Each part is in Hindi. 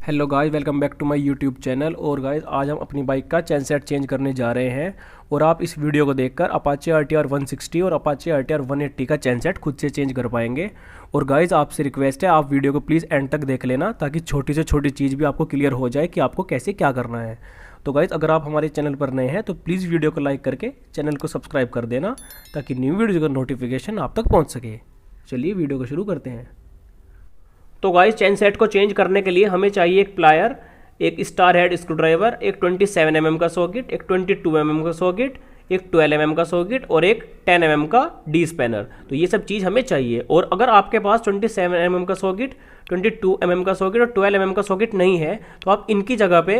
Hello guys, welcome back to my YouTube channel. और गाइस आज हम अपनी बाइक का चैन सेट चेंज करने जा रहे हैं और आप इस वीडियो को देखकर अपाचे RTR 160 और अपाचे RTR 180 का चैन सेट खुद से चेंज कर पाएंगे। और गाइस आपसे रिक्वेस्ट है, आप वीडियो को प्लीज़ एंड तक देख लेना ताकि छोटी से छोटी चीज़ भी आपको क्लियर हो जाए कि आपको कैसे क्या करना है। तो गाइस अगर आप हमारे चैनल पर नए हैं तो प्लीज़ वीडियो को लाइक करके चैनल को सब्सक्राइब कर देना ताकि न्यू वीडियो का नोटिफिकेशन आप तक पहुँच सके। चलिए वीडियो को शुरू करते हैं। तो गाइस चेन सेट को चेंज करने के लिए हमें चाहिए एक प्लायर, एक स्टार हेड स्क्रू ड्राइवर, एक 27 mm का सॉकेट, एक 22 mm का सॉकेट, एक 12 mm का सॉकेट और एक 10 mm का डी स्पैनर। तो ये सब चीज़ हमें चाहिए। और अगर आपके पास 27 mm का सॉकेट, 22 mm का सॉकेट और 12 mm का सॉकेट नहीं है तो आप इनकी जगह पे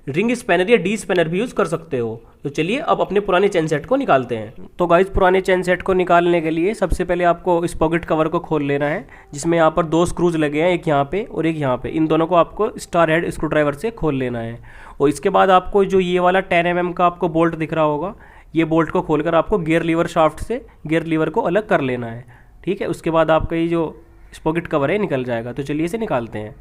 रिंग स्पैनर या डी स्पैनर भी यूज़ कर सकते हो। तो चलिए अब अपने पुराने चेन सेट को निकालते हैं। तो गाइस पुराने चेन सेट को निकालने के लिए सबसे पहले आपको इस पॉकेट कवर को खोल लेना है, जिसमें यहाँ पर दो स्क्रूज लगे हैं, एक यहाँ पे और एक यहाँ पे। इन दोनों को आपको स्टार हेड स्क्रू ड्राइवर से खोल लेना है। और इसके बाद आपको जो ये वाला 10 mm का आपको बोल्ट दिख रहा होगा, ये बोल्ट को खोलकर आपको गियर लीवर शाफ्ट से गियर लीवर को अलग कर लेना है। ठीक है, उसके बाद आपका ये जो पॉकेट कवर है निकल जाएगा। तो चलिए इसे निकालते हैं।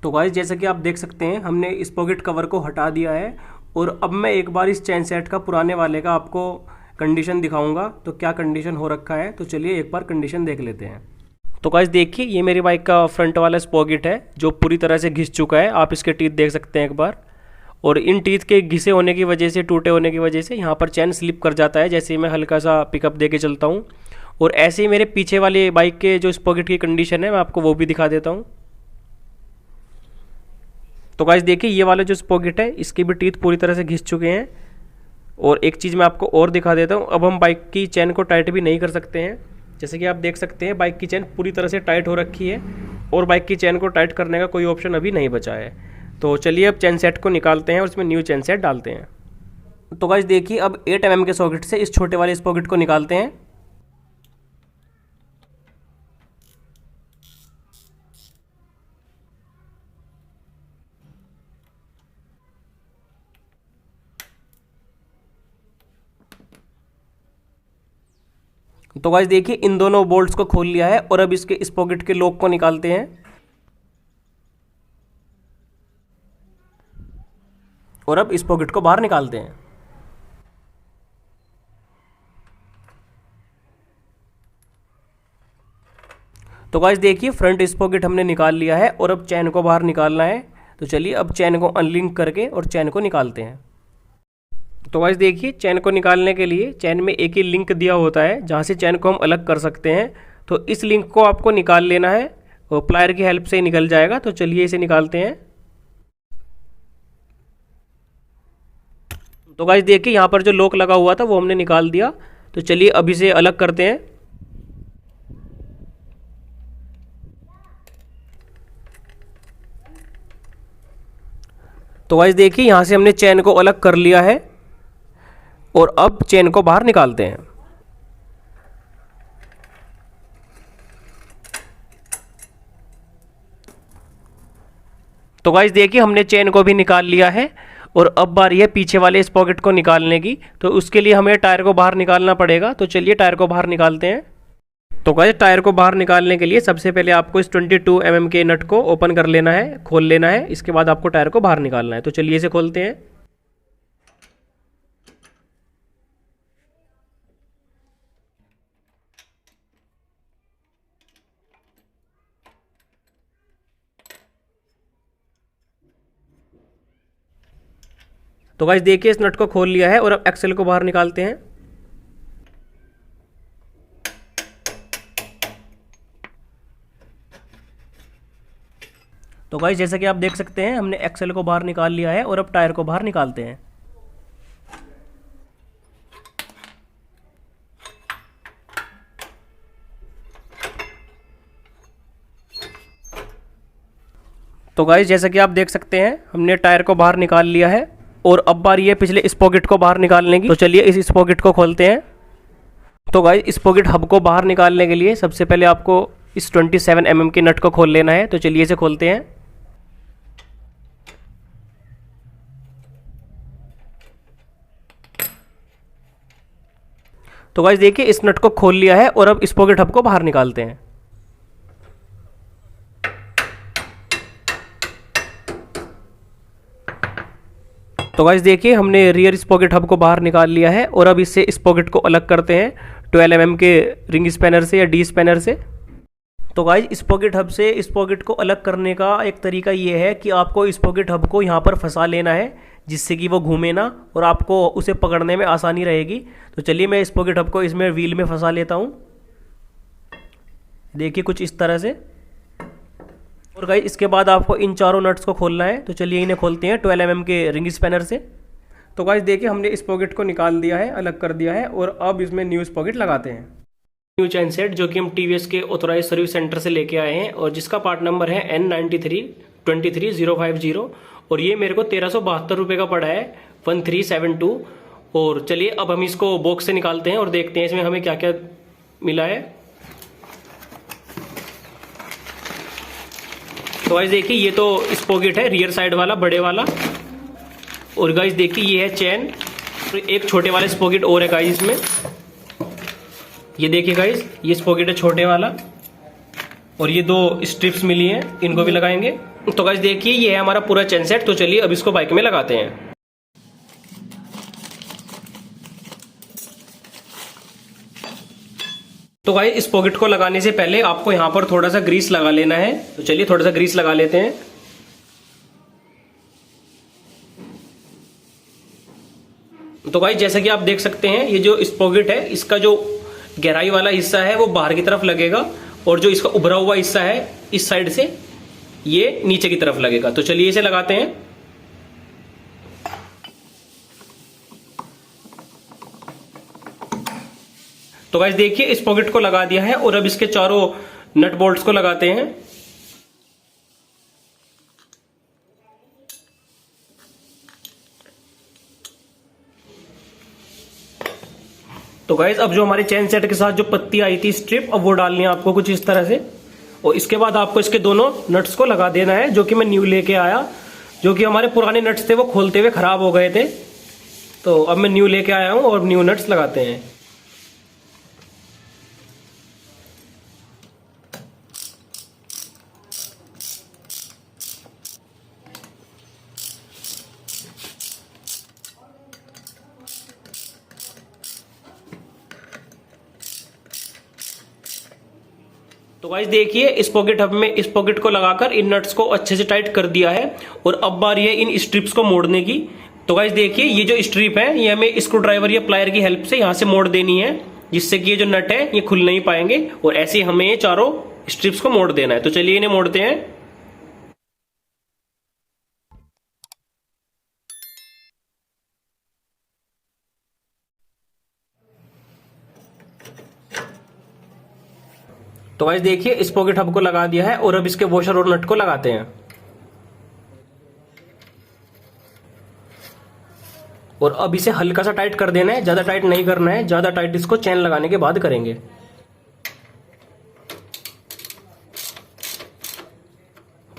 तो गाइस जैसा कि आप देख सकते हैं हमने इस पॉकेट कवर को हटा दिया है। और अब मैं एक बार इस चेन सेट का पुराने वाले का आपको कंडीशन दिखाऊंगा तो क्या कंडीशन हो रखा है। तो चलिए एक बार कंडीशन देख लेते हैं। तो गाइस देखिए, ये मेरी बाइक का फ्रंट वाला स्पॉकेट है जो पूरी तरह से घिस चुका है। आप इसके टीथ देख सकते हैं एक बार। और इन टीथ के घिसे होने की वजह से, टूटे होने की वजह से यहाँ पर चैन स्लिप कर जाता है जैसे ही मैं हल्का सा पिकअप दे के चलता हूँ। और ऐसे ही मेरे पीछे वाली बाइक के जो स्पॉकेट की कंडीशन है मैं आपको वो भी दिखा देता हूँ। तो गाइस देखिए, ये वाला जो स्पॉकेट है इसके भी टीथ पूरी तरह से घिस चुके हैं। और एक चीज़ मैं आपको और दिखा देता हूँ, अब हम बाइक की चैन को टाइट भी नहीं कर सकते हैं। जैसे कि आप देख सकते हैं बाइक की चैन पूरी तरह से टाइट हो रखी है और बाइक की चैन को टाइट करने का कोई ऑप्शन अभी नहीं बचा है। तो चलिए अब चैन सेट को निकालते हैं और उसमें न्यू चैन सेट डालते हैं। तो गाइस देखिए, अब 8 mm के सॉकेट से इस छोटे वाले स्पॉकेट को निकालते हैं। तो गाइस देखिए, इन दोनों बोल्ट्स को खोल लिया है और अब इसके इस पॉकेट के लॉक को निकालते हैं और अब इस पॉकेट को बाहर निकालते हैं। तो गाइस देखिए, फ्रंट इस पॉकेट हमने निकाल लिया है और अब चैन को बाहर निकालना है। तो चलिए अब चैन को अनलिंक करके और चैन को निकालते हैं। तो गाइस देखिए, चैन को निकालने के लिए चैन में एक ही लिंक दिया होता है जहाँ से चैन को हम अलग कर सकते हैं। तो इस लिंक को आपको निकाल लेना है और प्लायर की हेल्प से ही निकल जाएगा। तो चलिए इसे निकालते हैं। तो गाइस देखिए, यहाँ पर जो लॉक लगा हुआ था वो हमने निकाल दिया। तो चलिए अब इसे अलग करते हैं। तो गाइस देखिए, यहाँ से हमने चैन को अलग कर लिया है और अब चैन को बाहर निकालते हैं। तो गाइस देखिए, हमने चैन को भी निकाल लिया है और अब बारी है पीछे वाले इस पॉकेट को निकालने की। तो उसके लिए हमें टायर को बाहर निकालना पड़ेगा। तो चलिए टायर को बाहर निकालते हैं। तो गाइस टायर को बाहर निकालने के लिए सबसे पहले आपको इस 22 mm के नट को ओपन कर लेना है, खोल लेना है। इसके बाद आपको टायर को बाहर निकालना है। तो चलिए इसे खोलते हैं। तो गाइस देखिए, इस नट को खोल लिया है और अब एक्सेल को बाहर निकालते हैं। तो गाइस जैसा कि आप देख सकते हैं हमने एक्सेल को बाहर निकाल लिया है और अब टायर को बाहर निकालते हैं। तो गाइस जैसा कि आप देख सकते हैं हमने टायर को बाहर निकाल लिया है और अब बारी है पिछले स्पॉकेट को बाहर निकालने की। तो चलिए इस स्पॉकेट को खोलते हैं। तो गाइस स्पॉकेट हब को बाहर निकालने के लिए सबसे पहले आपको इस 27 mm के नट को खोल लेना है। तो चलिए इसे खोलते हैं। तो गाइस देखिए इस नट को खोल लिया है और अब स्पॉकेट हब को बाहर निकालते हैं। तो गाइस देखिए हमने रियर स्पॉकेट हब को बाहर निकाल लिया है और अब इससे स्पॉकेट को अलग करते हैं 12 mm के रिंग स्पैनर से या डी स्पैनर से। तो गाइस स्पॉकेट हब से स्पॉकेट को अलग करने का एक तरीका ये है कि आपको स्पॉकेट हब को यहाँ पर फंसा लेना है जिससे कि वो घूमे ना और आपको उसे पकड़ने में आसानी रहेगी। तो चलिए मैं स्पॉकेट हब को इसमें व्हील में फंसा लेता हूँ। देखिए कुछ इस तरह से। और गाइस इसके बाद आपको इन चारों नट्स को खोलना है। तो चलिए इन्हें खोलते हैं 12 mm के रिंग स्पैनर से। तो गाइस देखिए हमने स्पॉकेट को निकाल दिया है, अलग कर दिया है और अब इसमें न्यू स्पॉकेट लगाते हैं। न्यू चैन सेट जो कि हम टीवीएस के ऑथोराइज सर्विस सेंटर से लेके आए हैं और जिसका पार्ट नंबर है N93-23050 और ये मेरे को 1372 रुपये का पड़ा है 1372। और चलिए अब हम इसको बॉक्स से निकालते हैं और देखते हैं इसमें हमें क्या क्या मिला है। तो गाइस देखिए ये तो स्पॉकेट है रियर साइड वाला बड़े वाला। और गाइस देखिए ये है चैन तो एक छोटे वाला स्पॉकेट और है गाइस इसमें। ये देखिए गाइस ये स्पॉकेट है छोटे वाला और ये 2 स्ट्रिप्स मिली हैं, इनको भी लगाएंगे। तो गाइस देखिए ये है हमारा पूरा चैन सेट। तो चलिए अब इसको बाइक में लगाते हैं। तो गाइस स्पॉकेट को लगाने से पहले आपको यहां पर थोड़ा सा ग्रीस लगा लेना है। तो चलिए थोड़ा सा ग्रीस लगा लेते हैं। तो गाइस जैसा कि आप देख सकते हैं ये जो स्पॉकेट है इसका जो गहराई वाला हिस्सा है वो बाहर की तरफ लगेगा और जो इसका उभरा हुआ हिस्सा है इस साइड से ये नीचे की तरफ लगेगा। तो चलिए इसे लगाते हैं। तो गाइस देखिए इस पॉकेट को लगा दिया है और अब इसके चारों नट बोल्ट्स को लगाते हैं। तो गाइस अब जो हमारे चैन सेट के साथ जो पत्ती आई थी स्ट्रिप अब वो डालनी है आपको कुछ इस तरह से और इसके बाद आपको इसके दोनों नट्स को लगा देना है जो कि मैं न्यू लेके आया। जो कि हमारे पुराने नट्स थे वो खोलते हुए खराब हो गए थे तो अब मैं न्यू लेके आया हूं और न्यू नट्स लगाते हैं। तो गाइस देखिए इस पॉकेट हब में इस पॉकेट को लगाकर इन नट्स को अच्छे से टाइट कर दिया है और अब बारी है इन स्ट्रिप्स को मोड़ने की। तो गाइस देखिए ये जो स्ट्रिप है ये हमें स्क्रू ड्राइवर या प्लायर की हेल्प से यहां से मोड़ देनी है जिससे कि ये जो नट है ये खुल नहीं पाएंगे और ऐसे हमें चारों स्ट्रिप्स को मोड़ देना है। तो चलिए इन्हें मोड़ते हैं। तो गाइस देखिए इस पॉकेट हब को लगा दिया है और अब इसके वॉशर और नट को लगाते हैं और अब इसे हल्का सा टाइट कर देना है, ज्यादा टाइट नहीं करना है। ज्यादा टाइट इसको चैन लगाने के बाद करेंगे।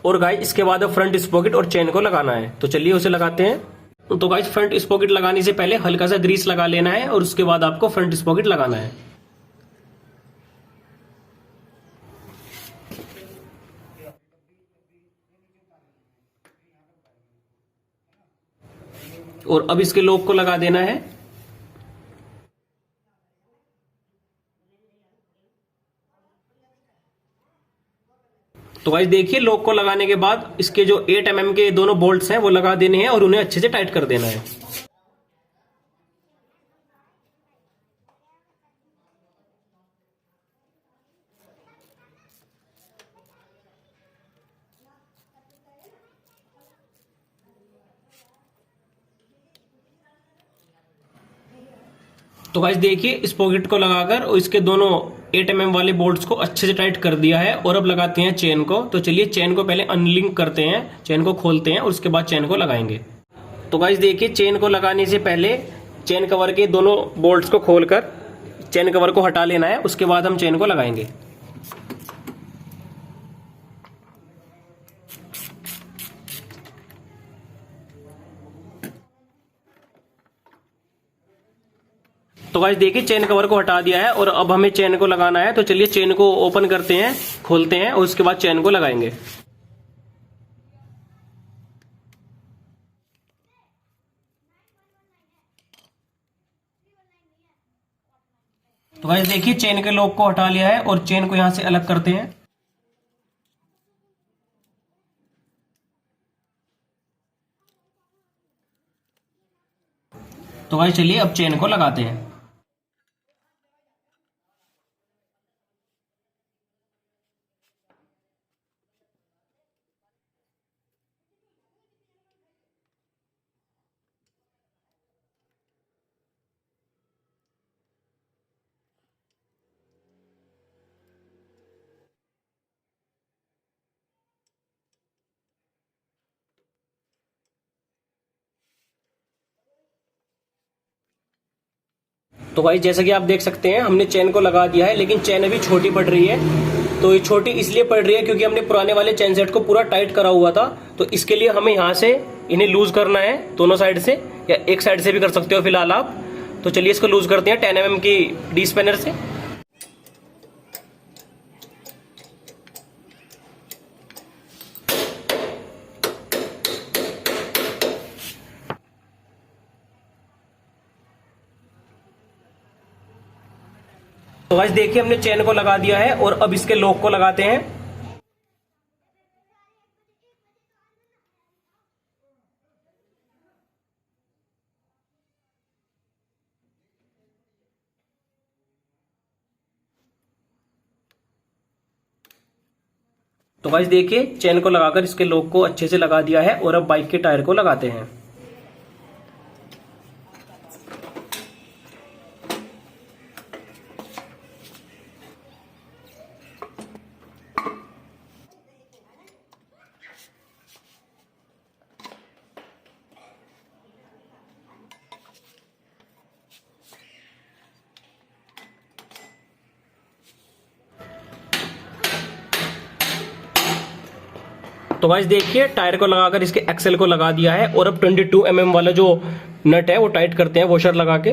और गाइस इसके बाद अब फ्रंट स्पॉकेट और चैन को लगाना है। तो चलिए उसे लगाते हैं। तो गाइस फ्रंट स्पॉकेट लगाने से पहले हल्का सा ग्रीस लगा लेना है और उसके बाद आपको फ्रंट स्पॉकेट लगाना है। और अब इसके लॉक को लगा देना है। तो गाइस देखिए लॉक को लगाने के बाद इसके जो 8 mm के दोनों बोल्ट्स हैं वो लगा देने हैं और उन्हें अच्छे से टाइट कर देना है। तो गाइस देखिए इस पॉकेट को लगाकर और इसके दोनों 8 mm वाले बोल्ट्स को अच्छे से टाइट कर दिया है और अब लगाते हैं चेन को। तो चलिए चेन को पहले अनलिंक करते हैं, चेन को खोलते हैं और उसके बाद चेन को लगाएंगे। तो गाइस देखिए चेन को लगाने से पहले चेन कवर के दोनों बोल्ट्स को खोलकर चेन कवर को हटा लेना है, उसके बाद हम चेन को लगाएंगे। तो गाइस देखिए चेन कवर को हटा दिया है और अब हमें चेन को लगाना है। तो चलिए चेन को ओपन करते हैं, खोलते हैं और उसके बाद चेन को लगाएंगे। तो गाइस देखिए चेन के लॉक को हटा लिया है और चेन को यहां से अलग करते हैं। तो गाइस चलिए अब चेन को लगाते हैं। तो भाई जैसा कि आप देख सकते हैं हमने चेन को लगा दिया है, लेकिन चेन अभी छोटी पड़ रही है। तो ये छोटी इसलिए पड़ रही है क्योंकि हमने पुराने वाले चेन सेट को पूरा टाइट करा हुआ था। तो इसके लिए हमें यहाँ से इन्हें लूज करना है दोनों साइड से, या एक साइड से भी कर सकते हो फिलहाल आप। तो चलिए इसको लूज करते हैं 10 mm की डी स्पैनर से। तो गाइस देखिए हमने चेन को लगा दिया है और अब इसके लॉक को लगाते हैं। तो गाइस देखिए चेन को लगाकर इसके लॉक को अच्छे से लगा दिया है और अब बाइक के टायर को लगाते हैं। तो गाइस देखिए टायर को लगाकर इसके एक्सेल को लगा दिया है और अब 22 mm वाला जो नट है वो टाइट करते हैं वॉशर लगा के।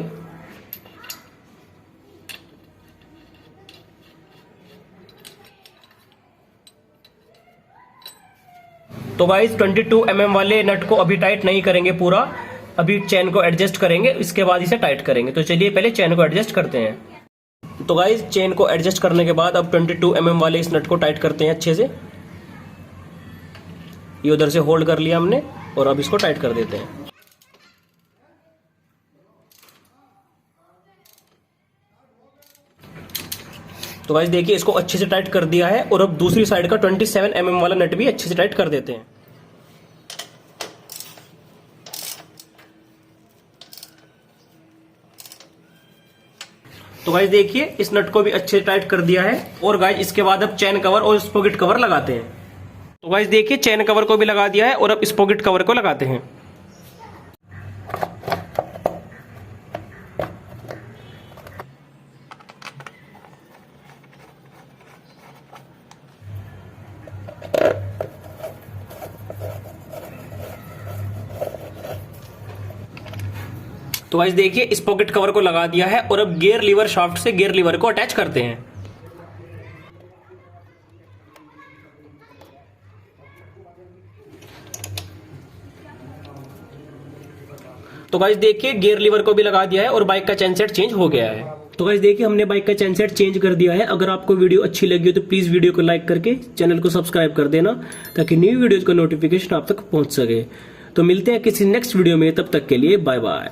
तो गाइस 22 mm वाले नट को अभी टाइट नहीं करेंगे पूरा, अभी चेन को एडजस्ट करेंगे, इसके बाद इसे टाइट करेंगे। तो चलिए पहले चेन को एडजस्ट करते हैं। तो गाइस चेन को एडजस्ट करने के बाद अब 22 mm वाले इस नट को टाइट करते हैं अच्छे से। ये उधर से होल्ड कर लिया हमने और अब इसको टाइट कर देते हैं। तो गाइस देखिए इसको अच्छे से टाइट कर दिया है और अब दूसरी साइड का 27 mm वाला नट भी अच्छे से टाइट कर देते हैं। तो गाइस देखिए इस नट को भी अच्छे से टाइट कर दिया है और गाइस इसके बाद अब चेन कवर और स्पॉकेट कवर लगाते हैं। तो गाइस देखिए चेन कवर को भी लगा दिया है और अब स्पॉकेट कवर को लगाते हैं। तो गाइस देखिए स्पॉकेट कवर को लगा दिया है और अब गियर लीवर शाफ्ट से गियर लीवर को अटैच करते हैं। तो गाइस देखिए गियर लीवर को भी लगा दिया है और बाइक का चेन सेट चेंज हो गया है। तो गाइस देखिए हमने बाइक का चेन सेट चेंज कर दिया है। अगर आपको वीडियो अच्छी लगी हो तो प्लीज वीडियो को लाइक करके चैनल को सब्सक्राइब कर देना ताकि न्यू वीडियोज का नोटिफिकेशन आप तक पहुंच सके। तो मिलते हैं किसी नेक्स्ट वीडियो में, तब तक के लिए बाय बाय।